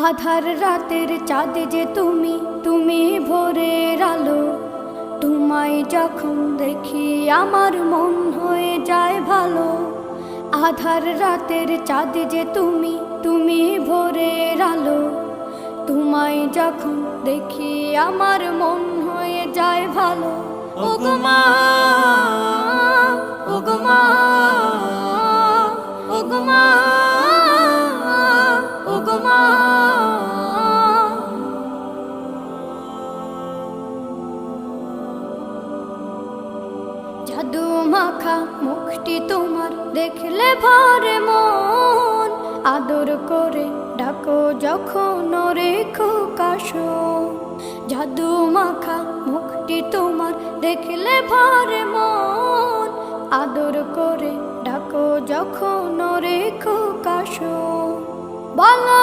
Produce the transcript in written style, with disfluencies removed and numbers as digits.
আধার রাতের চাঁদ যে তুমি, তুমি ভোরের আলো। তোমায় যখন দেখি আমার মন হয়ে যায় ভালো। আধার রাতের চাঁদ যে তুমি, তুমি ভোরের আলো। তোমায় যখন দেখি আমার মন হয়ে যায় ভালো। ওগো মা, ওগো মা, ওগো মা, ওগো মা। জাদু মাখা মুখটি তোমার দেখলে ভরে মন। আদর করে ডাকো যখন রেখো কাশো। জাদু মাখা মুখটি তোমার দেখলে ভরে মন। আদর করে ডাকো যখন রেখো কাশো। বলো